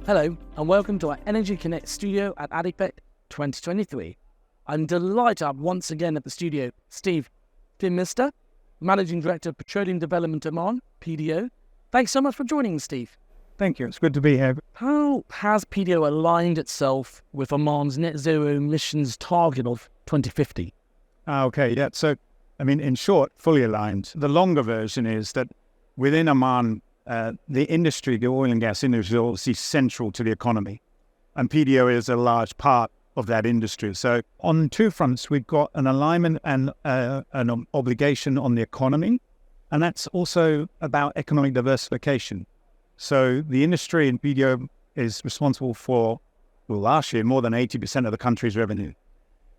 Hello and welcome to our Energy Connect studio at ADIPEC 2023. I'm delighted to have once again at the studio Steve Phimister, Managing Director of Petroleum Development Oman, PDO. Thanks so much for joining us, Steve. Thank you. It's good to be here. How has PDO aligned itself with Oman's net zero emissions target of 2050? So, in short, fully aligned. The longer version is that within Oman, the industry, the oil and gas industry, is obviously central to the economy. And PDO is a large part of that industry. So on two fronts, we've got an alignment and an obligation on the economy. And that's also about economic diversification. So the industry in PDO is responsible for, last year, more than 80% of the country's revenue.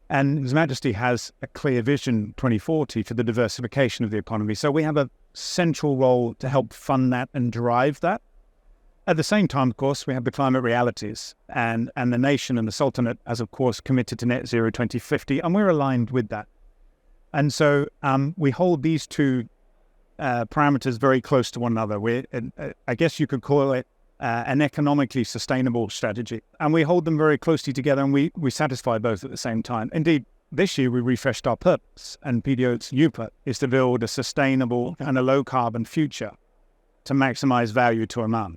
And His Majesty has a clear vision 2040 for the diversification of the economy. So we have a central role to help fund that and drive that. At the same time, of course, we have the climate realities, and the nation and the Sultanate has, of course, committed to net zero 2050, and we're aligned with that. And so we hold these two parameters very close to one another. I guess you could call it an economically sustainable strategy, and we hold them very closely together, and we satisfy both at the same time. Indeed, this year we refreshed our purpose, and PDO's new purpose is to build a sustainable and a low-carbon future to maximize value to Oman.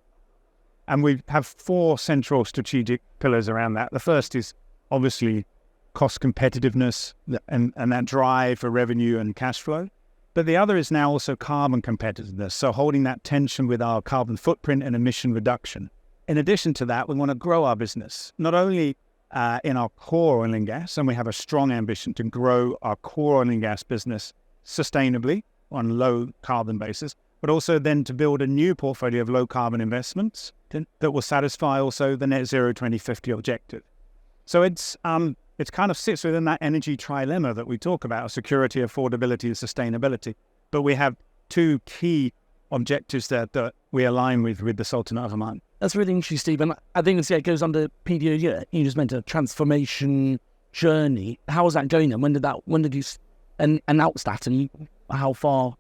And we have four central strategic pillars around that. The first is obviously cost competitiveness and that drive for revenue and cash flow. But the other is now also carbon competitiveness, so holding that tension with our carbon footprint and emission reduction. In addition to that, we want to grow our business, not only in our core oil and gas, and we have a strong ambition to grow our core oil and gas business sustainably on a low carbon basis, but also then to build a new portfolio of low carbon investments that will satisfy also the net zero 2050 objective. So it's kind of sits within that energy trilemma that we talk about: security, affordability, and sustainability. But we have two key objectives that we align with the Sultanate of Oman. That's really interesting, Steve. And I think it goes under PDO. Yeah, you just meant a transformation journey. How is that going? And when did you announce that? And how far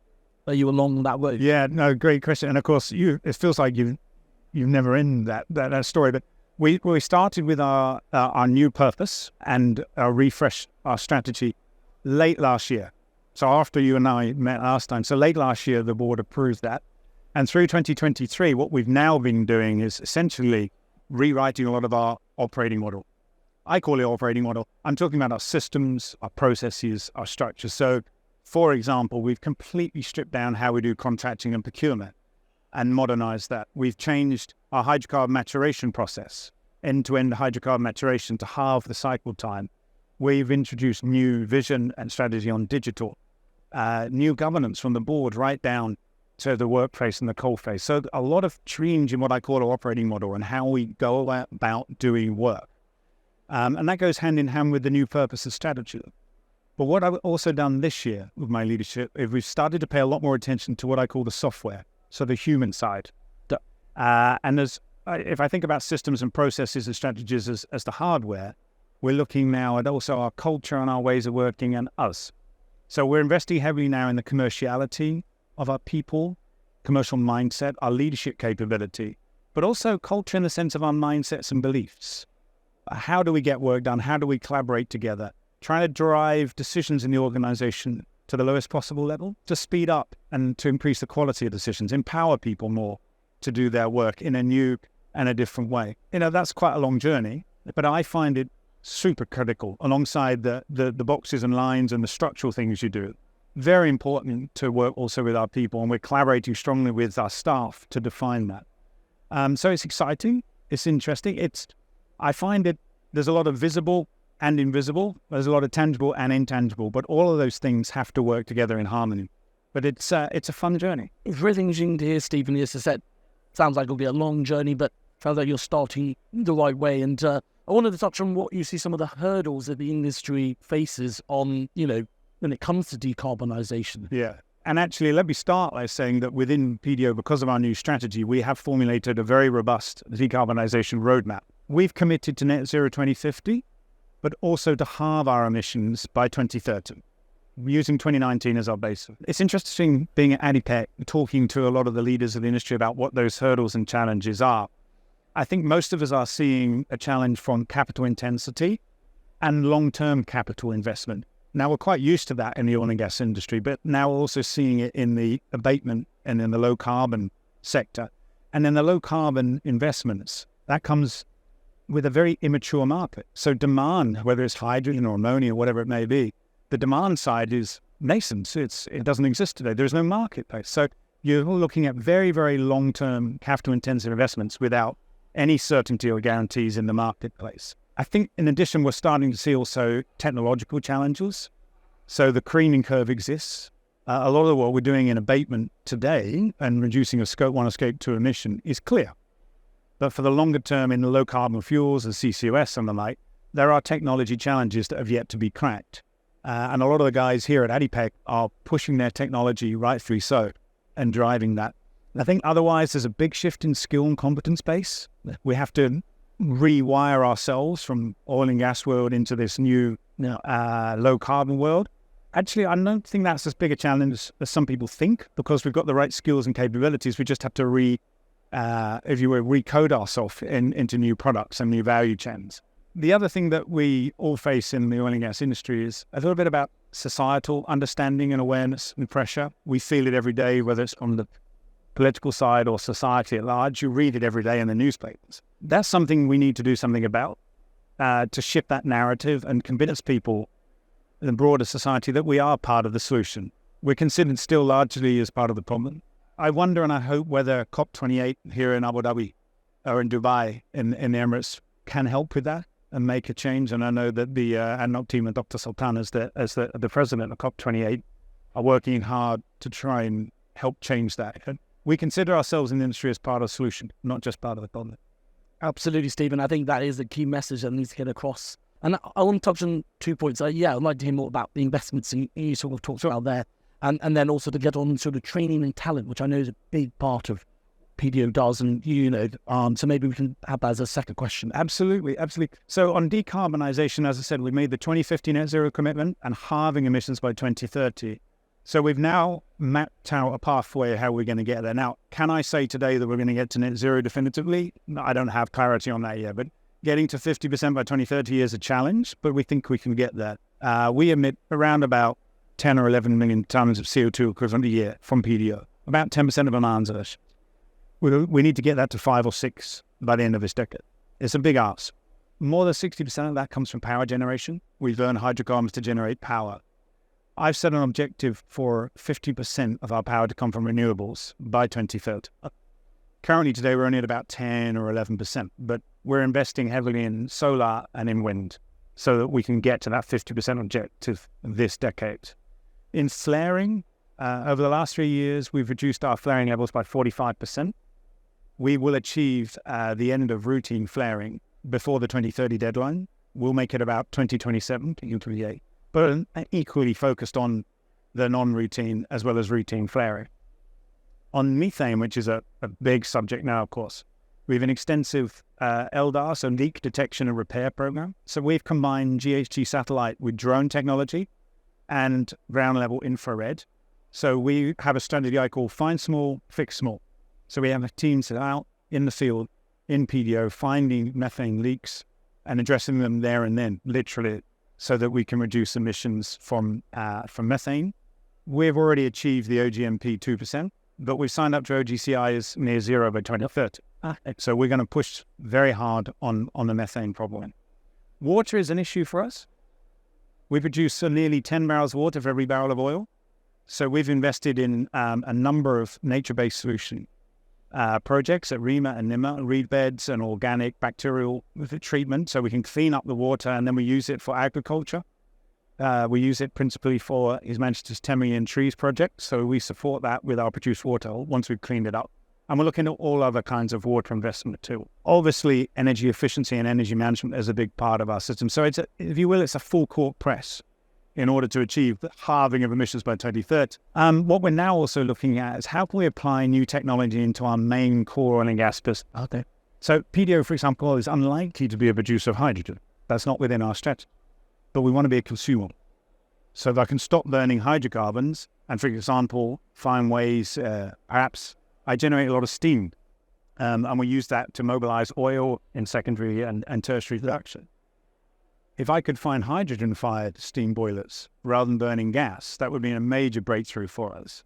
are you along that road? Yeah, no, great question. And of course, it feels like you've never in that story. But we started with our new purpose and refresh our strategy late last year. So after you and I met last time, so late last year, the board approved that. And through 2023, what we've now been doing is essentially rewriting a lot of our operating model. I call it operating model. I'm talking about our systems, our processes, our structures. So, for example, we've completely stripped down how we do contracting and procurement and modernized that. We've changed our hydrocarbon maturation process, end-to-end hydrocarbon maturation, to halve the cycle time. We've introduced new vision and strategy on digital, new governance from the board right down to the workplace and the coalface. So a lot of change in what I call our operating model and how we go about doing work. And that goes hand in hand with the new purpose and strategy. But what I've also done this year with my leadership is we've started to pay a lot more attention to what I call the software, so the human side. And if I think about systems and processes and strategies as the hardware, we're looking now at also our culture and our ways of working and us. So we're investing heavily now in the commerciality of our people, commercial mindset, our leadership capability, but also culture in the sense of our mindsets and beliefs. How do we get work done? How do we collaborate together? Trying to drive decisions in the organization to the lowest possible level, to speed up and to increase the quality of decisions, empower people more to do their work in a new and a different way. That's quite a long journey, but I find it super critical alongside the boxes and lines and the structural things you do. Very important to work also with our people, and we're collaborating strongly with our staff to define that. So it's exciting, it's interesting. I find there's a lot of visible and invisible, there's a lot of tangible and intangible, but all of those things have to work together in harmony. But it's a fun journey. It's really interesting to hear, Stephen. As I said, sounds like it'll be a long journey, but sounds like you're starting the right way. And I wanted to touch on what you see some of the hurdles that the industry faces on, when it comes to decarbonisation. Yeah. And actually, let me start by saying that within PDO, because of our new strategy, we have formulated a very robust decarbonisation roadmap. We've committed to net zero 2050, but also to halve our emissions by 2030, using 2019 as our base. It's interesting being at ADIPEC, talking to a lot of the leaders of the industry about what those hurdles and challenges are. I think most of us are seeing a challenge from capital intensity and long-term capital investment. Now, we're quite used to that in the oil and gas industry, but now we're also seeing it in the abatement and in the low carbon sector. And in the low carbon investments, that comes with a very immature market. So demand, whether it's hydrogen or ammonia, whatever it may be, the demand side is nascent. It doesn't exist today. There's no marketplace. So you're looking at very, very long-term capital-intensive investments without any certainty or guarantees in the marketplace. I think in addition, we're starting to see also technological challenges. So the creaming curve exists. A lot of what we're doing in abatement today and reducing a Scope 1 or Scope 2 emission is clear. But for the longer term in the low carbon fuels and CCUS and the like, there are technology challenges that have yet to be cracked. And a lot of the guys here at ADIPEC are pushing their technology rightfully so and driving that. I think otherwise there's a big shift in skill and competence base. We have to rewire ourselves from oil and gas world into this new low carbon world. Actually, I don't think that's as big a challenge as some people think, because we've got the right skills and capabilities. We just have to recode ourselves into new products and new value chains. The other thing that we all face in the oil and gas industry is a little bit about societal understanding and awareness and pressure. We feel it every day, whether it's on the political side or society at large. You read it every day in the newspapers. That's something we need to do something about, to shift that narrative and convince people in the broader society that we are part of the solution. We're considered still largely as part of the problem. I wonder and I hope whether COP28 here in Abu Dhabi or in Dubai in the Emirates can help with that and make a change. And I know that the ADNOC team and Dr. Sultan as the president of COP28 are working hard to try and help change that. We consider ourselves in the industry as part of the solution, not just part of the problem. Absolutely, Stephen. I think that is the key message that needs to get across. And I want to touch on 2 points. I'd like to hear more about the investments you sort of talked about there. And then also to get on sort of training and talent, which I know is a big part of PDO does. And, so maybe we can have that as a second question. Absolutely. So on decarbonisation, as I said, we made the 2050 net zero commitment and halving emissions by 2030. So we've now mapped out a pathway how we're going to get there. Now, can I say today that we're going to get to net zero definitively? No, I don't have clarity on that yet, but getting to 50% by 2030 is a challenge, but we think we can get there. We emit around about 10 or 11 million tons of CO2 equivalent a year from PDO, about 10% of Oman's emissions. We need to get that to 5 or 6 by the end of this decade. It's a big ask. More than 60% of that comes from power generation. We've earned hydrocarbons to generate power. I've set an objective for 50% of our power to come from renewables by 2030. Currently today we're only at about 10 or 11%, but we're investing heavily in solar and in wind so that we can get to that 50% objective this decade. In flaring, over the last 3 years, we've reduced our flaring levels by 45%. We will achieve the end of routine flaring before the 2030 deadline. We'll make it about 2027, 2028, but equally focused on the non-routine as well as routine flaring. On methane, which is a big subject now, of course, we have an extensive LDAR, so leak detection and repair program. So we've combined GHG satellite with drone technology and ground-level infrared. So we have a strategy I call find small, fix small. So we have teams that are out in the field, in PDO, finding methane leaks and addressing them there and then, literally, so that we can reduce emissions from methane. We've already achieved the OGMP 2%, but we've signed up to OGCI as near zero by 2030. So we're going to push very hard on the methane problem. Water is an issue for us. We produce nearly 10 barrels of water for every barrel of oil. So we've invested in a number of nature-based solution projects at REMA and NIMA, reed beds and organic bacterial treatment, so we can clean up the water and then we use it for agriculture. We use it principally for His Majesty's 10 Million Trees project, so we support that with our produced water once we've cleaned it up. And we're looking at all other kinds of water investment too. Obviously, energy efficiency and energy management is a big part of our system. So it's if you will, it's a full court press in order to achieve the halving of emissions by 2030. What we're now also looking at is how can we apply new technology into our main core oil and gas business. Okay. So PDO, for example, is unlikely to be a producer of hydrogen. That's not within our strategy. But we want to be a consumer. So if I can stop burning hydrocarbons and, for example, find ways, perhaps I generate a lot of steam. and we use that to mobilize oil in secondary and tertiary production. If I could find hydrogen-fired steam boilers rather than burning gas, that would be a major breakthrough for us.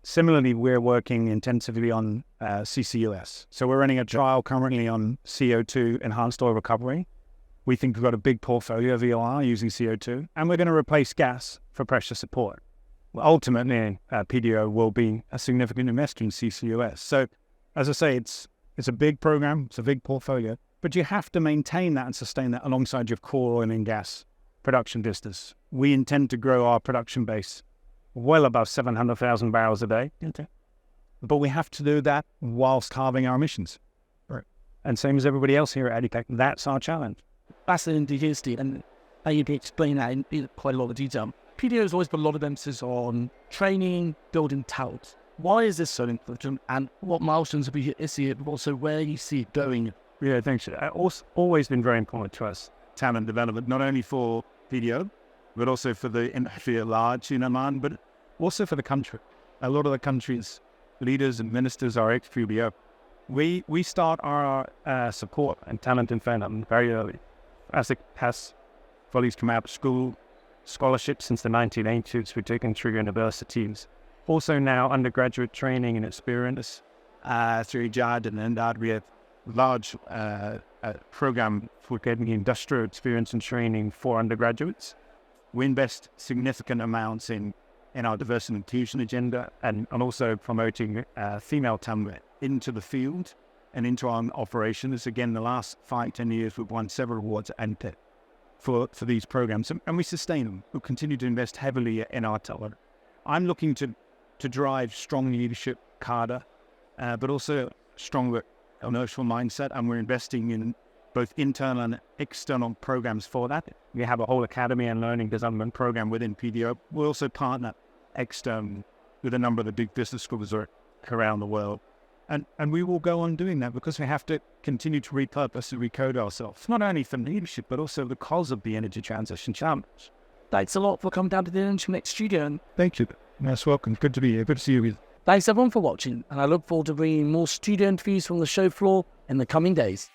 Similarly, we're working intensively on CCUS. So we're running a trial currently on CO2 enhanced oil recovery. We think we've got a big portfolio of EOR using CO2, and we're going to replace gas for pressure support. Well, ultimately, PDO will be a significant investor in CCUS. So, as I say, it's a big program, it's a big portfolio, but you have to maintain that and sustain that alongside your core oil and gas production business. We intend to grow our production base well above 700,000 barrels a day. Okay. But we have to do that whilst halving our emissions. Right. And same as everybody else here at ADIPEC, that's our challenge. Fascinating to hear, Steve, and how you explain that in quite a lot of detail. PDO has always put a lot of emphasis on training, building talent. Why is this so important, and what milestones have we hit this year, but also where you see it going? Yeah, thanks. It's always been very important to us, talent development, not only for PDO, but also for the industry at large in Oman, but also for the country. A lot of the country's leaders and ministers are ex-PDO. We start our support and talent development very early. As it has volleys come out of school, scholarships since the 1980s, we've taken through universities. Also now undergraduate training and experience through JAD and NDAD. We have large program for getting industrial experience and training for undergraduates. We invest significant amounts in our diversity and inclusion agenda and also promoting female talent into the field and into our operations. Again, the last 5-10 years, we've won several awards at ADIPEC for these programs, and we sustain them. We'll continue to invest heavily in our talent. I'm looking to drive strong leadership, cadre, but also stronger commercial mindset, and we're investing in both internal and external programs for that. We have a whole academy and learning development program within PDO. We also partner externally with a number of the big business schools around the world. And we will go on doing that because we have to continue to repurpose and recode ourselves, not only for leadership, but also because of the energy transition challenge. Thanks a lot for coming down to the Energy Connect studio. Thank you. Yes, welcome. Good to be here. Good to see you. Thanks everyone for watching, and I look forward to bringing more studio interviews from the show floor in the coming days.